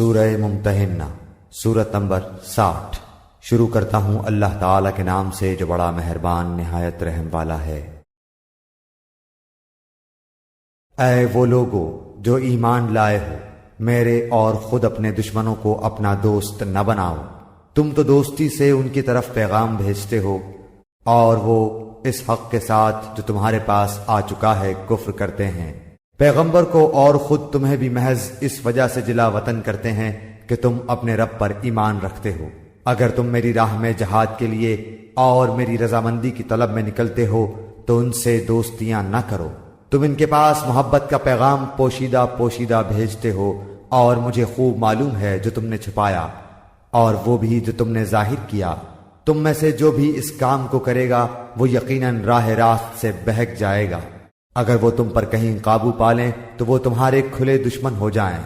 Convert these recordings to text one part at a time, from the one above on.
سورہ ممتحنہ سورۃ نمبر 60۔ شروع کرتا ہوں اللہ تعالیٰ کے نام سے جو بڑا مہربان نہایت رحم والا ہے۔ اے وہ لوگو جو ایمان لائے ہو، میرے اور خود اپنے دشمنوں کو اپنا دوست نہ بناؤ۔ تم تو دوستی سے ان کی طرف پیغام بھیجتے ہو اور وہ اس حق کے ساتھ جو تمہارے پاس آ چکا ہے کفر کرتے ہیں۔ پیغمبر کو اور خود تمہیں بھی محض اس وجہ سے جلا وطن کرتے ہیں کہ تم اپنے رب پر ایمان رکھتے ہو۔ اگر تم میری راہ میں جہاد کے لیے اور میری رضامندی کی طلب میں نکلتے ہو تو ان سے دوستیاں نہ کرو۔ تم ان کے پاس محبت کا پیغام پوشیدہ پوشیدہ بھیجتے ہو اور مجھے خوب معلوم ہے جو تم نے چھپایا اور وہ بھی جو تم نے ظاہر کیا۔ تم میں سے جو بھی اس کام کو کرے گا وہ یقیناً راہ راست سے بہک جائے گا۔ اگر وہ تم پر کہیں قابو پالیں تو وہ تمہارے کھلے دشمن ہو جائیں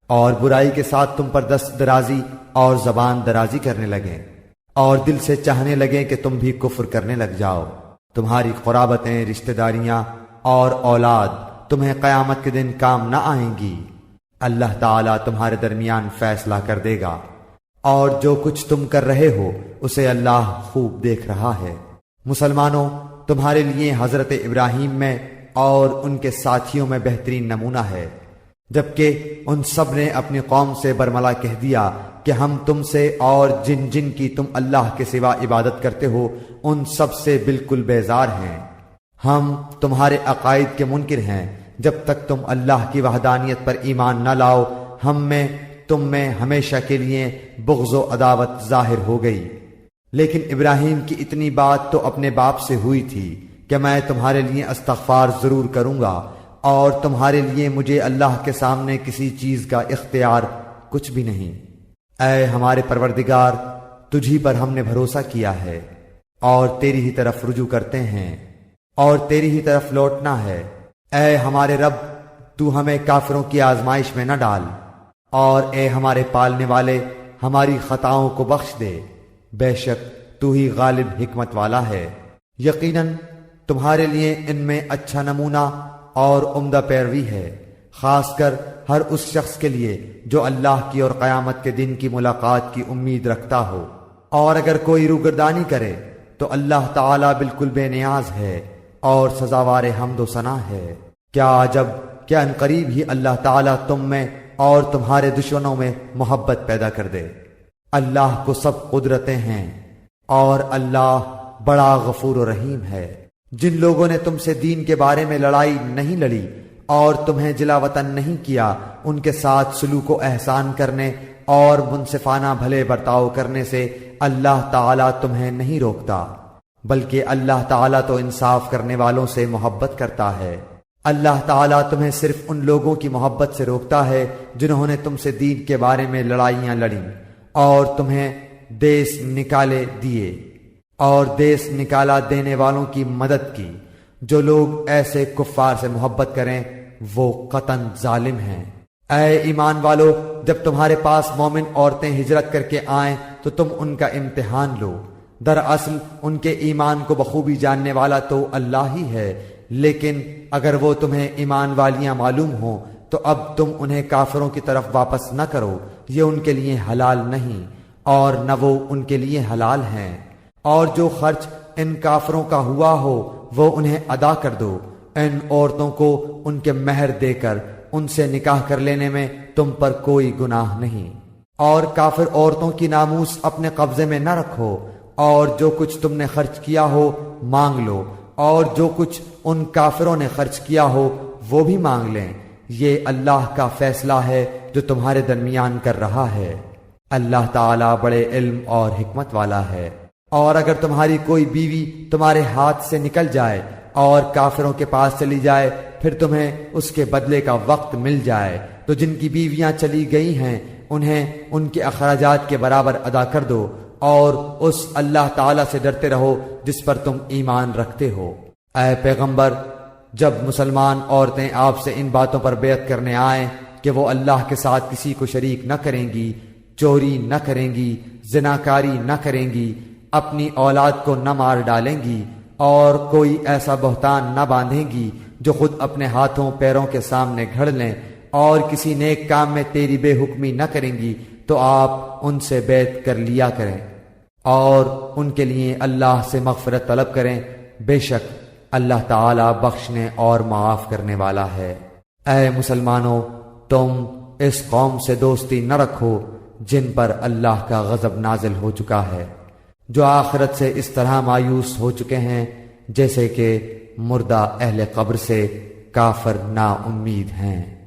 اور برائی کے ساتھ تم پر دست درازی اور زبان درازی کرنے لگیں اور دل سے چاہنے لگیں کہ تم بھی کفر کرنے لگ جاؤ۔ تمہاری قرابتیں، رشتہ داریاں اور اولاد تمہیں قیامت کے دن کام نہ آئیں گی۔ اللہ تعالیٰ تمہارے درمیان فیصلہ کر دے گا اور جو کچھ تم کر رہے ہو اسے اللہ خوب دیکھ رہا ہے۔ مسلمانوں، تمہارے لیے حضرت ابراہیم میں اور ان کے ساتھیوں میں بہترین نمونہ ہے، جبکہ ان سب نے اپنی قوم سے برملا کہہ دیا کہ ہم تم سے اور جن جن کی تم اللہ کے سوا عبادت کرتے ہو ان سب سے بالکل بیزار ہیں۔ ہم تمہارے عقائد کے منکر ہیں۔ جب تک تم اللہ کی وحدانیت پر ایمان نہ لاؤ ہم میں تم میں ہمیشہ کے لیے بغض و عداوت ظاہر ہو گئی۔ لیکن ابراہیم کی اتنی بات تو اپنے باپ سے ہوئی تھی کہ میں تمہارے لیے استغفار ضرور کروں گا اور تمہارے لیے مجھے اللہ کے سامنے کسی چیز کا اختیار کچھ بھی نہیں۔ اے ہمارے پروردگار، تجھی پر ہم نے بھروسہ کیا ہے اور تیری ہی طرف رجوع کرتے ہیں اور تیری ہی طرف لوٹنا ہے۔ اے ہمارے رب، تو ہمیں کافروں کی آزمائش میں نہ ڈال اور اے ہمارے پالنے والے ہماری خطاؤں کو بخش دے۔ بے شک تو ہی غالب حکمت والا ہے۔ یقیناً تمہارے لیے ان میں اچھا نمونہ اور عمدہ پیروی ہے، خاص کر ہر اس شخص کے لیے جو اللہ کی اور قیامت کے دن کی ملاقات کی امید رکھتا ہو۔ اور اگر کوئی روگردانی کرے تو اللہ تعالیٰ بالکل بے نیاز ہے اور سزاوار حمد و ثنا ہے۔ کیا عجب کہ ان قریب ہی اللہ تعالیٰ تم میں اور تمہارے دشمنوں میں محبت پیدا کر دے۔ اللہ کو سب قدرتیں ہیں اور اللہ بڑا غفور و رحیم ہے۔ جن لوگوں نے تم سے دین کے بارے میں لڑائی نہیں لڑی اور تمہیں جلا وطن نہیں کیا ان کے ساتھ سلوک و احسان کرنے اور منصفانہ بھلے برتاؤ کرنے سے اللہ تعالیٰ تمہیں نہیں روکتا، بلکہ اللہ تعالیٰ تو انصاف کرنے والوں سے محبت کرتا ہے۔ اللہ تعالیٰ تمہیں صرف ان لوگوں کی محبت سے روکتا ہے جنہوں نے تم سے دین کے بارے میں لڑائیاں لڑیں اور تمہیں دیس نکالے دیے اور دیس نکالا دینے والوں کی مدد کی۔ جو لوگ ایسے کفار سے محبت کریں وہ قطعاً ظالم ہیں۔ اے ایمان والو، جب تمہارے پاس مومن عورتیں ہجرت کر کے آئیں تو تم ان کا امتحان لو۔ دراصل ان کے ایمان کو بخوبی جاننے والا تو اللہ ہی ہے، لیکن اگر وہ تمہیں ایمان والیاں معلوم ہوں تو اب تم انہیں کافروں کی طرف واپس نہ کرو، یہ ان کے لیے حلال نہیں اور نہ وہ ان کے لیے حلال ہیں۔ اور جو خرچ ان کافروں کا ہوا ہو وہ انہیں ادا کر دو۔ ان عورتوں کو ان کے مہر دے کر ان سے نکاح کر لینے میں تم پر کوئی گناہ نہیں۔ اور کافر عورتوں کی ناموس اپنے قبضے میں نہ رکھو، اور جو کچھ تم نے خرچ کیا ہو مانگ لو، اور جو کچھ ان کافروں نے خرچ کیا ہو وہ بھی مانگ لیں۔ یہ اللہ کا فیصلہ ہے جو تمہارے درمیان کر رہا ہے۔ اللہ تعالیٰ بڑے علم اور حکمت والا ہے۔ اور اگر تمہاری کوئی بیوی تمہارے ہاتھ سے نکل جائے اور کافروں کے پاس چلی جائے پھر تمہیں اس کے بدلے کا وقت مل جائے تو جن کی بیویاں چلی گئی ہیں انہیں ان کے اخراجات کے برابر ادا کر دو اور اس اللہ تعالیٰ سے ڈرتے رہو جس پر تم ایمان رکھتے ہو۔ اے پیغمبر، جب مسلمان عورتیں آپ سے ان باتوں پر بیعت کرنے آئیں کہ وہ اللہ کے ساتھ کسی کو شریک نہ کریں گی، چوری نہ کریں گی، زناکاری نہ کریں گی، اپنی اولاد کو نہ مار ڈالیں گی اور کوئی ایسا بہتان نہ باندھیں گی جو خود اپنے ہاتھوں پیروں کے سامنے گھڑ لیں اور کسی نیک کام میں تیری بے حکمی نہ کریں گی تو آپ ان سے بیعت کر لیا کریں اور ان کے لیے اللہ سے مغفرت طلب کریں، بے شک اللہ تعالی بخشنے اور معاف کرنے والا ہے۔ اے مسلمانوں، تم اس قوم سے دوستی نہ رکھو جن پر اللہ کا غضب نازل ہو چکا ہے، جو آخرت سے اس طرح مایوس ہو چکے ہیں جیسے کہ مردہ اہل قبر سے کافر نا امید ہیں۔